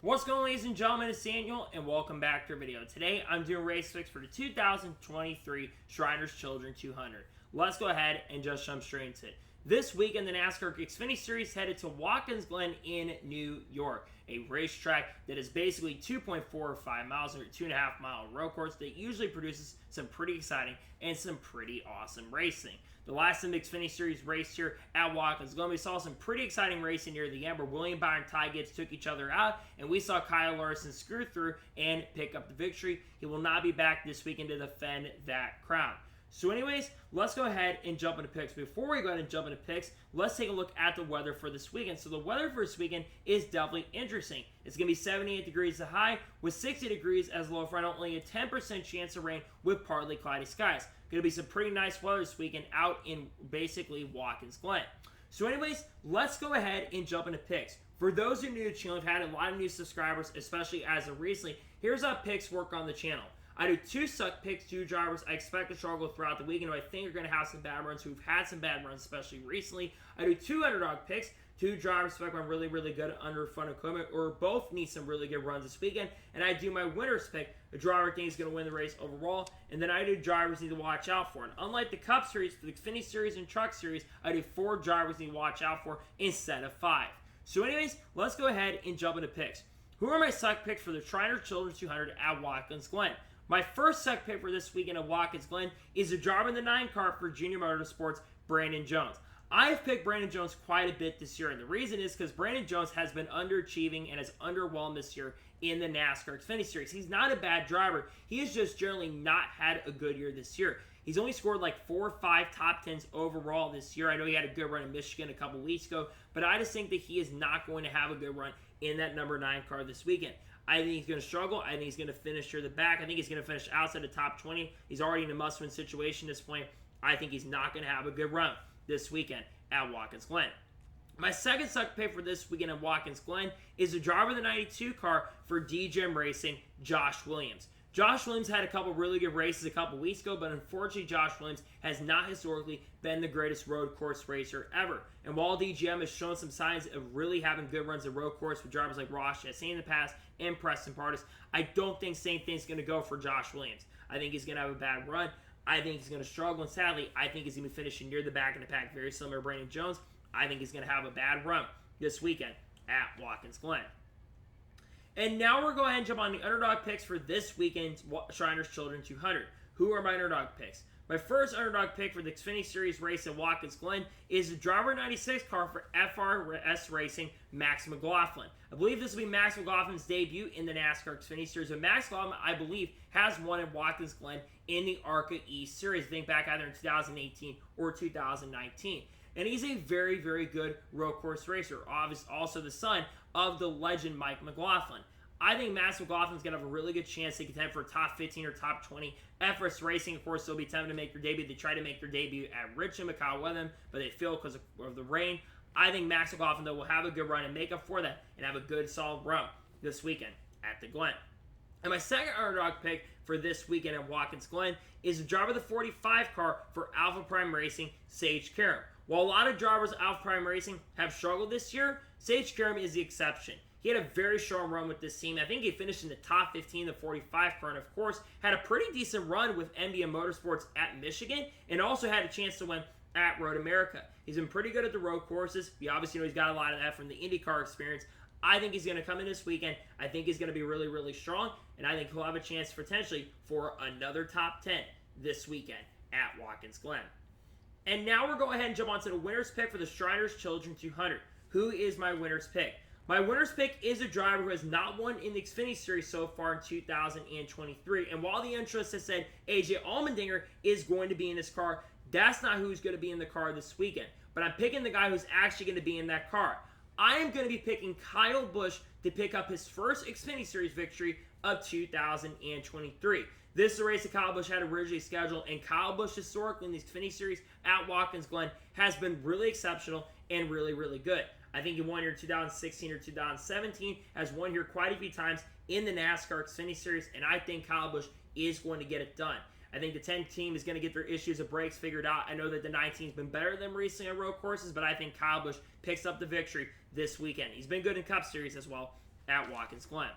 What's going on, ladies and gentlemen? It's Daniel, and welcome back to our video. Today, I'm doing race picks for the 2023 Shriners Children 200. Let's go ahead and just jump straight into it. This week in the NASCAR Xfinity Series headed to Watkins Glen in New York, a racetrack that is basically 2.45 miles or 2.5 mile road course that usually produces some pretty exciting and some pretty awesome racing. The last time the Xfinity Series raced here at Watkins Glen, we saw some pretty exciting racing near the end where William Byron Ty Gibbs took each other out, and we saw Kyle Larson screw through and pick up the victory. He will not be back this weekend to defend that crown. So anyways, let's go ahead and jump into picks. Before we go ahead and jump into picks, let's take a look at the weather for this weekend. So the weather for this weekend is definitely interesting. It's going to be 78 degrees as a high with 60 degrees as low for only a 10% chance of rain with partly cloudy skies. Going to be some pretty nice weather this weekend out in basically Watkins Glen. So anyways, let's go ahead and jump into picks. For those who are new to the channel, we've had a lot of new subscribers, especially as of recently. Here's how picks work on the channel. I do 2 suck picks, 2 drivers I expect to struggle throughout the weekend, who I think are going to have some bad runs, who've had some bad runs, especially recently. I do 2 underdog picks, 2 drivers I expect I'm really good at under front equipment, or both need some really good runs this weekend. And I do my winner's pick, a driver I think is going to win the race overall. And then I do drivers need to watch out for. And unlike the Cup Series, for the Xfinity Series and Truck Series, I do 4 drivers need to watch out for instead of 5. So anyways, let's go ahead and jump into picks. Who are my suck picks for the Shriners Children 200 at Watkins Glen? My first suck pick for this weekend at Watkins Glen is a driver in the 9 car for Junior Motorsports, Brandon Jones. I've picked Brandon Jones quite a bit this year, and the reason is because Brandon Jones has been underachieving and has underwhelmed this year in the NASCAR Xfinity Series. He's not a bad driver. He has just generally not had a good year this year. He's only scored like 4 or 5 top 10s overall this year. I know he had a good run in Michigan a couple weeks ago, but I just think that he is not going to have a good run in that number 9 car this weekend. I think he's going to struggle. I think he's going to finish near the back. I think he's going to finish outside the top 20. He's already in a must-win situation at this point. I think he's not going to have a good run this weekend at Watkins Glen. My second suck pick for this weekend at Watkins Glen is the driver of the 92 car for DGM Racing, Josh Williams. Josh Williams had a couple really good races a couple weeks ago, but unfortunately Josh Williams has not historically been the greatest road course racer ever. And while DGM has shown some signs of really having good runs at road course with drivers like Ross Chastain in the past and Preston Pardus, I don't think same thing's going to go for Josh Williams. I think he's going to have a bad run. I think he's going to struggle, and sadly, I think he's going to be finishing near the back of the pack, very similar to Brandon Jones. I think he's going to have a bad run this weekend at Watkins Glen. And now we're going to go ahead and jump on the underdog picks for this weekend's Shriners Children 200. Who are my underdog picks? My first underdog pick for the Xfinity Series race at Watkins Glen is the driver 96 car for FRS Racing, Max McLaughlin. I believe this will be Max McLaughlin's debut in the NASCAR Xfinity Series. And Max McLaughlin, I believe, has won at Watkins Glen in the ARCA East Series. Think back either in 2018 or 2019. And he's a very good road course racer. Obviously, also the son of the legend Mike McLaughlin. I think Max McLaughlin's going to have a really good chance to contend for a top 15 or top 20. FRS Racing, of course, they'll be tempted to make their debut. They try to make their debut at Richmond, Macau with them, but they fail because of the rain. I think Max McLaughlin, though, will have a good run and make up for that and have a good, solid run this weekend at the Glen. And my second underdog pick for this weekend at Watkins Glen is the driver of the 45 car for Alpha Prime Racing, Sage Karam. While a lot of drivers at Alpha Prime Racing have struggled this year, Sage Karam is the exception. He had a very strong run with this team. I think he finished in the top 15 of the 45 car, and of course, had a pretty decent run with MBM Motorsports at Michigan, and also had a chance to win at Road America. He's been pretty good at the road courses. We obviously know he's got a lot of that from the IndyCar experience. I think he's going to come in this weekend. I think he's going to be really strong, and I think he'll have a chance potentially for another top 10 this weekend at Watkins Glen. And now we're going ahead and jump on to the winner's pick for the Shriners Children 200. Who is my winner's pick? My winner's pick is a driver who has not won in the Xfinity Series so far in 2023. And while the interest has said AJ Allmendinger is going to be in this car, that's not who's going to be in the car this weekend. But I'm picking the guy who's actually going to be in that car. I am going to be picking Kyle Busch to pick up his first Xfinity Series victory of 2023. This is a race that Kyle Busch had originally scheduled, and Kyle Busch historically in the Xfinity Series at Watkins Glen has been really exceptional and really good. I think he won here in 2016 or 2017, has won here quite a few times in the NASCAR Xfinity Series, and I think Kyle Busch is going to get it done. I think the 10 team is going to get their issues of brakes figured out. I know that the 19's been better than them recently on road courses, but I think Kyle Busch picks up the victory this weekend. He's been good in Cup Series as well. at Watkins Glen.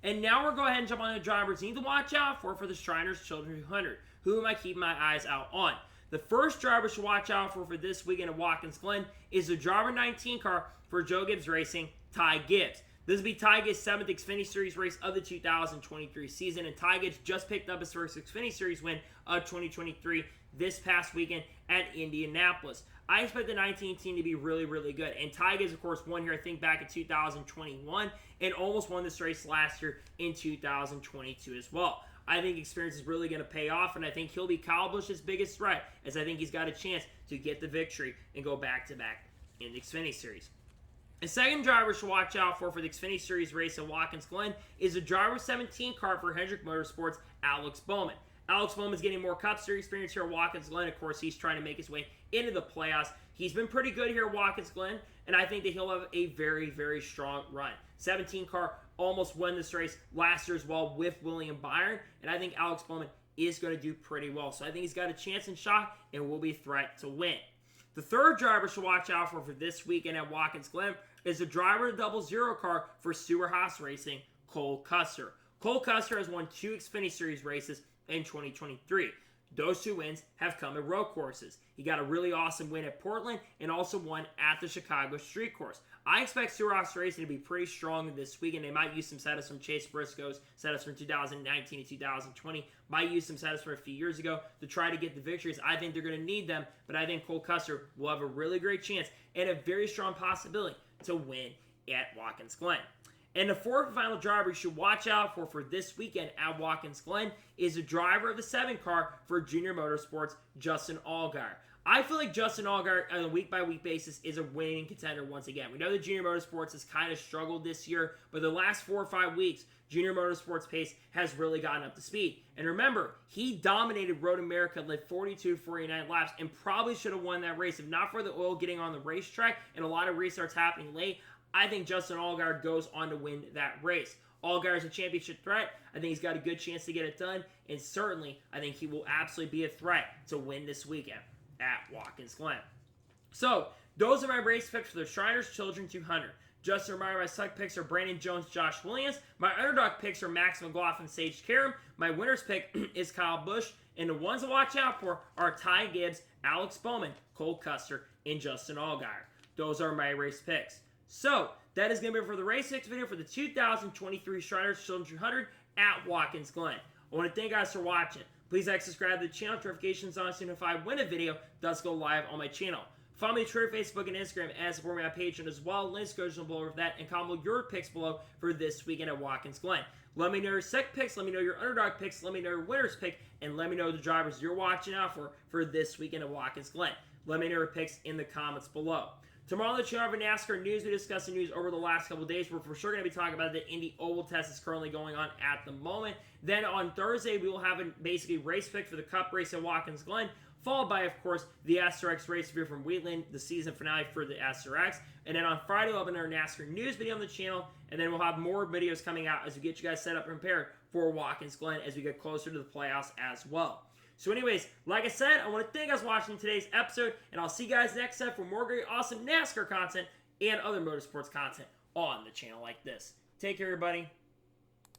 And now we're going to go ahead and jump on the drivers you need to watch out for the Shriners Children 200. Who am I keeping my eyes out on? The first driver to watch out for this weekend at Watkins Glen is the driver 19 car for Joe Gibbs Racing, Ty Gibbs. This will be Ty Gibbs' 7th Xfinity Series race of the 2023 season, and Ty Gibbs just picked up his first Xfinity Series win of 2023 this past weekend at Indianapolis. I expect the 19 team to be really, really good, and Ty Gibbs, of course, won here, I think, back in 2021, and almost won this race last year in 2022 as well. I think experience is really going to pay off, and I think he'll be Kyle Busch's biggest threat, as I think he's got a chance to get the victory and go back-to-back in the Xfinity Series. The second driver to watch out for the Xfinity Series race at Watkins Glen is the driver 17 car for Hendrick Motorsports, Alex Bowman. Alex Bowman is getting more Cup Series experience here at Watkins Glen. Of course, he's trying to make his way into the playoffs. He's been pretty good here at Watkins Glen, and I think that he'll have a very, very strong run. 17 car almost won this race last year as well with William Byron, and I think Alex Bowman is going to do pretty well. So I think he's got a chance and shot and will be a threat to win. The third driver to watch out for this weekend at Watkins Glen is the driver 00 car for Stewart Haas Racing, Cole Custer. Cole Custer has won 2 Xfinity Series races in 2023. Those 2 wins have come at road courses. He got a really awesome win at Portland and also won at the Chicago Street Course. I expect Stewart Haas Racing to be pretty strong this weekend. They might use some setups from Chase Briscoe's setups from 2019 to 2020. Might use some setups from a few years ago to try to get the victories. I think they're going to need them, but I think Cole Custer will have a really great chance and a very strong possibility to win at Watkins Glen. And the fourth and final driver you should watch out for this weekend at Watkins Glen is the driver of the 7 car for Junior Motorsports, Justin Allgaier. I feel like Justin Allgaier on a week-by-week basis is a winning contender once again. We know that Junior Motorsports has kind of struggled this year, but the last 4 or 5 weeks, Junior Motorsports pace has really gotten up to speed. And remember, he dominated Road America, led 42-49 laps, and probably should have won that race if not for the oil getting on the racetrack and a lot of restarts happening late. I think Justin Allgaier goes on to win that race. Allgaier is a championship threat. I think he's got a good chance to get it done, and certainly I think he will absolutely be a threat to win this weekend at Watkins Glen. So, those are my race picks for the Shriners Children 200. Just a reminder, my select picks are Brandon Jones, Josh Williams. My underdog picks are Max McLaughlin, Sage Karam. My winner's pick is Kyle Busch. And the ones to watch out for are Ty Gibbs, Alex Bowman, Cole Custer, and Justin Allgaier. Those are my race picks. So, that is going to be it for the race picks video for the 2023 Shriners Children 200 at Watkins Glen. I want to thank you guys for watching. Please like, subscribe to the channel, notifications on so if I win a video does go live on my channel. Follow me on Twitter, Facebook, and Instagram, and support me on Patreon as well. Links go below for that, and comment your picks below for this weekend at Watkins Glen. Let me know your sec picks, let me know your underdog picks, let me know your winner's pick, and let me know the drivers you're watching out for this weekend at Watkins Glen. Let me know your picks in the comments below. Tomorrow on the channel, we have NASCAR news. We discuss the news over the last couple of days. We're for sure going to be talking about the Indy Oval Test that's currently going on at the moment. Then on Thursday, we will have a basically race pick for the Cup race at Watkins Glen, followed by, of course, the SRX race review from Wheatland, the season finale for the SRX. And then on Friday, we'll have another NASCAR news video on the channel, and then we'll have more videos coming out as we get you guys set up and prepared for Watkins Glen as we get closer to the playoffs as well. So anyways, like I said, I want to thank you guys for watching today's episode, and I'll see you guys next time for more great, awesome NASCAR content and other motorsports content on the channel like this. Take care, everybody.